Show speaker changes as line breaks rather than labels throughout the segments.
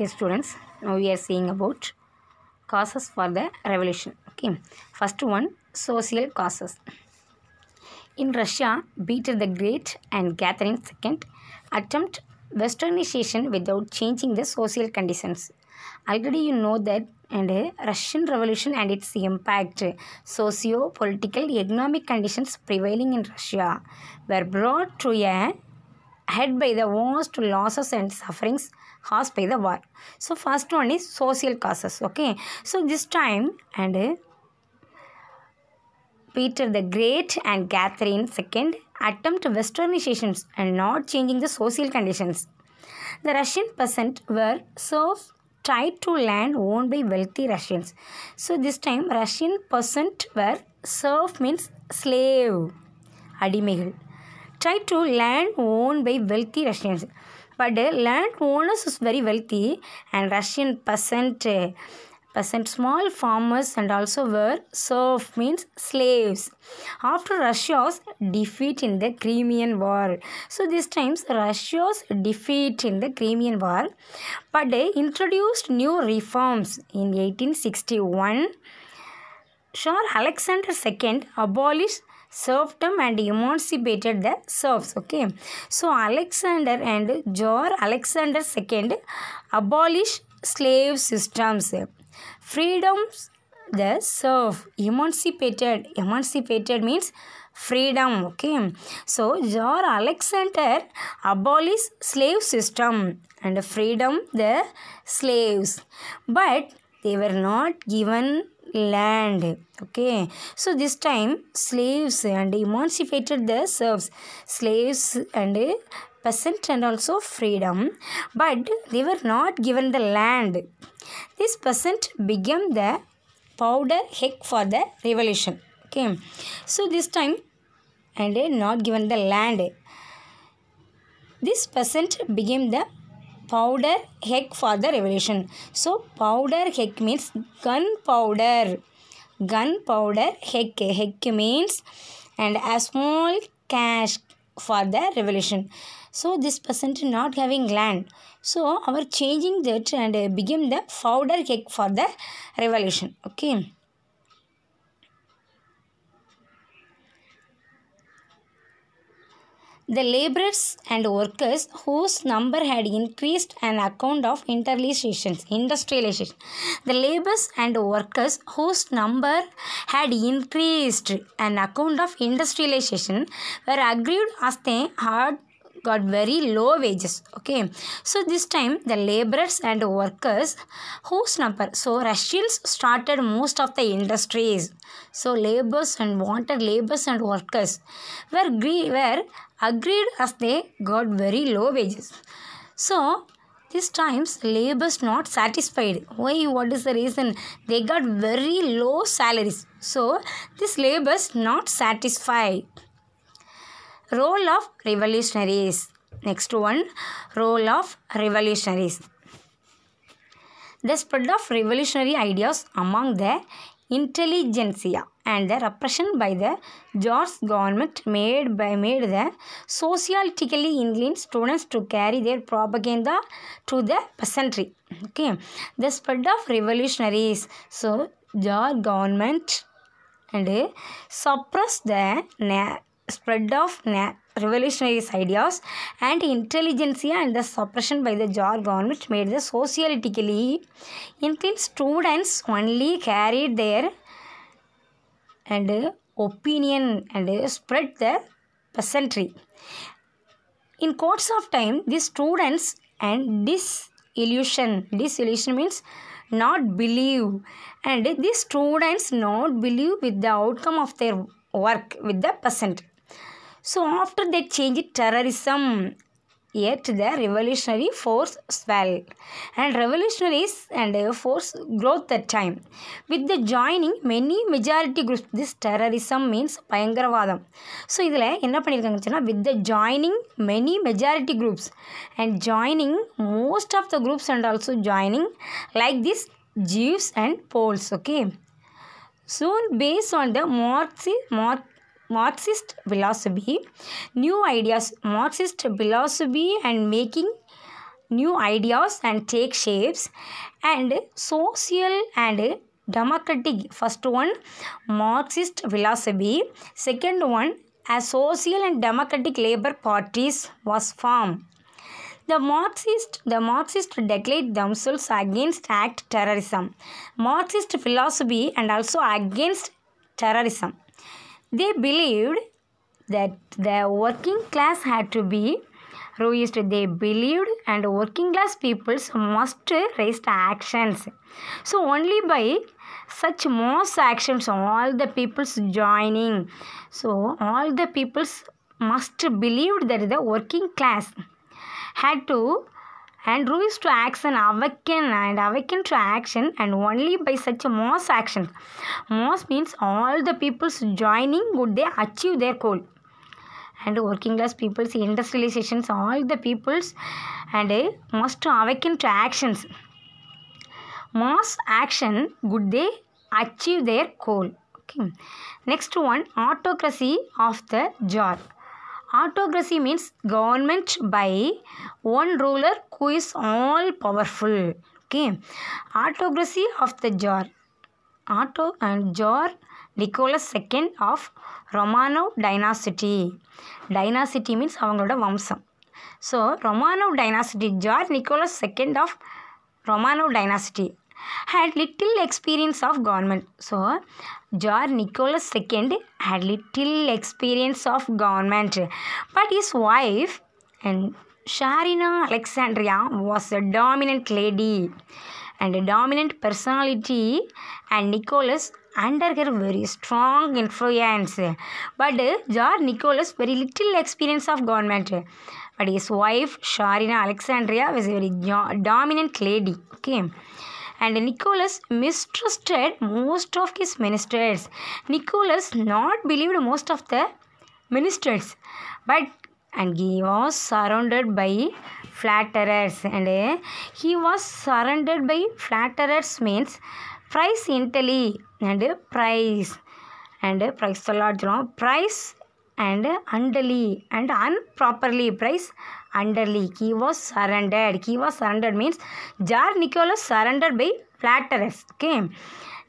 Okay, students, now we are seeing about causes for the revolution. Okay, first one, social causes. In Russia, Peter the Great and Catherine II attempt westernization without changing the social conditions. Already you know that, and Russian Revolution and its impact, socio-political, economic conditions prevailing in Russia were brought to a head by the vast losses and sufferings caused by the war. So first one is social causes. Okay, so this time and Peter the Great and Catherine II attempt westernizations and not changing the social conditions. The Russian peasants were serfs tied to land owned by wealthy Russians. So this time Russian peasants were serf means slave, அடிமைகள், tied to land owned by wealthy Russians. But land owners is very wealthy and Russian peasant, small farmers and also were serf means slaves. After Russia's defeat in the Crimean War. So this time Russia's defeat in the Crimean War. But they introduced new reforms in 1861. Tsar Alexander II abolished serfdom and emancipated the serfs. Okay, so Alexander and Tsar Alexander II abolished slave systems, freedoms the serf, emancipated means freedom. Okay, so Tsar Alexander abolished slave system and freedom the slaves, but they were not given land. Okay, so this time slaves and emancipated the serfs, slaves and peasant and also freedom, but they were not given the land. This peasant became the powder keg for the revolution. Okay, so this time and not given the land, this peasant became the powder keg for the revolution. So powder keg means gunpowder. Gunpowder keg means and a small cash for the revolution. So this peasant not having land. So our changing that and became the powder keg for the revolution. Okay. The laborers and workers whose number had increased on account of industrialization. The laborers and workers whose number had increased on account of industrialization were aggrieved as they had got very low wages. Okay, so this time the laborers and workers whose number, so Russians started most of the industries, so laborers and workers were agreed as they got very low wages. So these times laborers not satisfied. Why? What is the reason? They got very low salaries, so these laborers not satisfied. Role of revolutionaries. Next one, role of revolutionaries. The spread of revolutionary ideas among the intelligentsia and the repression by the Tsar's government made the sociologically inclined students to carry their propaganda to the peasantry. Okay, the spread of revolutionaries. So Tsar government and suppress the spread of revolutionary ideas and intelligentsia and the suppression by the Tsar government made the sociologically inclined students only carried their and opinion and spread the peasantry. In course of time, these students and disillusion means not believe, and these students not believe with the outcome of their work with the peasant. So after they changed terrorism, yet the revolutionary force swelled and revolutionaries and force growth that time. With the joining many majority groups, this terrorism means பயங்கரவாதம். So இதில் என்ன பண்ணியிருக்காங்க with the joining many majority groups and joining most of the groups and also joining like this Jews and Poles. Okay. Soon based on the Marxist philosophy, new ideas, Marxist philosophy and making new ideas and take shapes. And social and democratic, first one Marxist philosophy, second one a social and democratic labor parties was formed. The Marxists declared themselves against act terrorism, Marxist philosophy and also against terrorism. They believed that the working class had to be raised. They believed and working class peoples must raise actions. So only by such mass actions, all the peoples joining. So all the peoples must believe that the working class had to and rules to action awaken to action, and only by such a mass action. Mass means all the peoples joining would they achieve their goal. And working class peoples, industrializations, all the peoples and must awaken to actions. Mass action would they achieve their goal. Okay. Next one, autocracy of the Tsar. Autocracy means government by one ruler who is all powerful. Okay. Autocracy of the Tsar. Tsar Nicholas II of Romanov dynasty. Dynasty means avangaloda vamsam. So Romanov dynasty, Tsar Nicholas II of Romanov dynasty had little experience of government. So Tsar Nicholas II had little experience of government, but his wife and Tsarina Alexandria was a dominant lady and a dominant personality, and Nicholas under her very strong influence. But Tsar Nicholas very little experience of government, but his wife Tsarina Alexandria was a very dominant lady. Okay. And Nicholas mistrusted most of his ministers. Nicholas not believed most of the ministers, and he was surrounded by flatterers. And he was surrounded by flatterers means price intelli and price the Lord, price and underly and unproperly price underly. He was surrendered. He was surrendered means Tsar Nicholas surrendered by flatterers. Okay.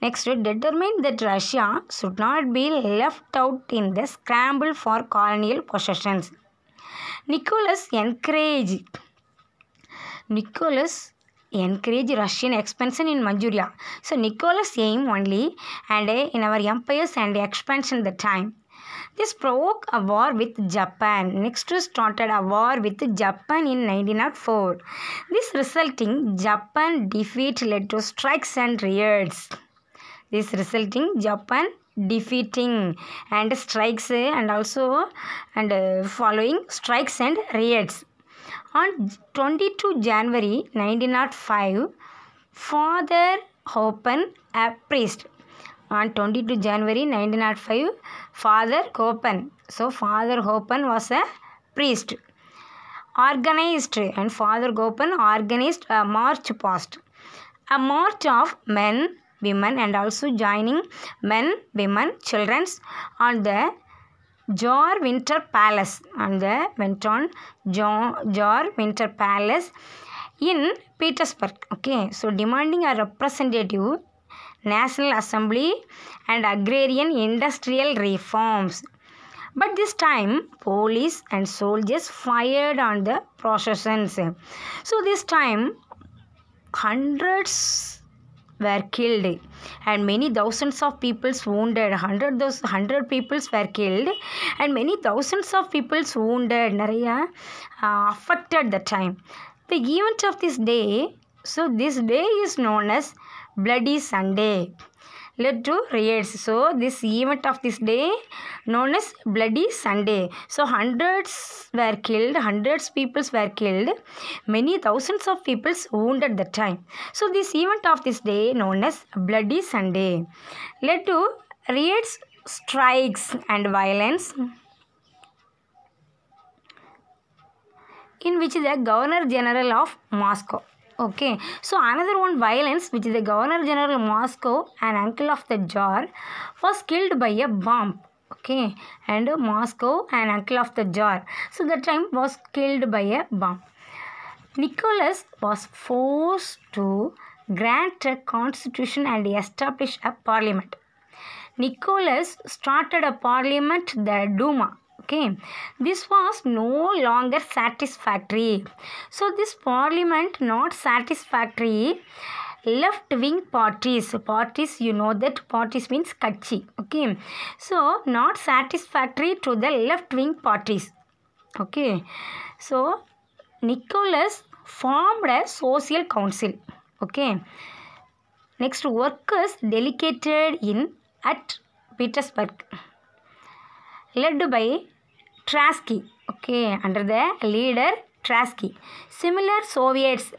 Next, determined that Russia should not be left out in the scramble for colonial possessions. Nicholas encouraged Russian expansion in Manchuria. So Nicholas aim only and in our empires and expansion at the time. This provoked a war with Japan. Next started a war with Japan in 1904. This resulting Japan defeat led to strikes and riots. This resulting Japan defeating and strikes and also following strikes and riots. On 22 January 1905, Father Hopen, a priest. On 22 January 1905, Father Hopen. So Father Hopen was a priest. Organized and Father Hopen organized a march past. A march of men, women and also joining men, women, children on the Tsar Winter Palace. Tsar Winter Palace in Petersburg. Okay, so demanding a representative National Assembly and agrarian industrial reforms. But this time, police and soldiers fired on the processions. So this time, hundreds were killed and many thousands of people wounded. 100 people were killed and many thousands of people wounded. Affected the time. The event of this day, so this day is known as Bloody Sunday, led to riots. So this event of this day known as Bloody Sunday. So hundreds were killed, people were killed, many thousands of people wounded the time. So this event of this day known as Bloody Sunday led to riots, strikes and violence, in which the Governor General of Moscow. Okay, so another one violence, which is the Governor General of Moscow, an uncle of the Tsar, was killed by a bomb. Okay, and Moscow, an uncle of the Tsar, so that time was killed by a bomb. Nicholas was forced to grant a constitution and establish a parliament. Nicholas started a parliament, the Duma. Okay, this was no longer satisfactory. So this parliament not satisfactory. Left-wing parties, you know that parties means Kachi. Okay, so not satisfactory to the left-wing parties. Okay, so Nicholas formed a social council. Okay, next workers delegated in at Petersburg, led by Trotsky. Okay, under the leader Trotsky. Similar Soviets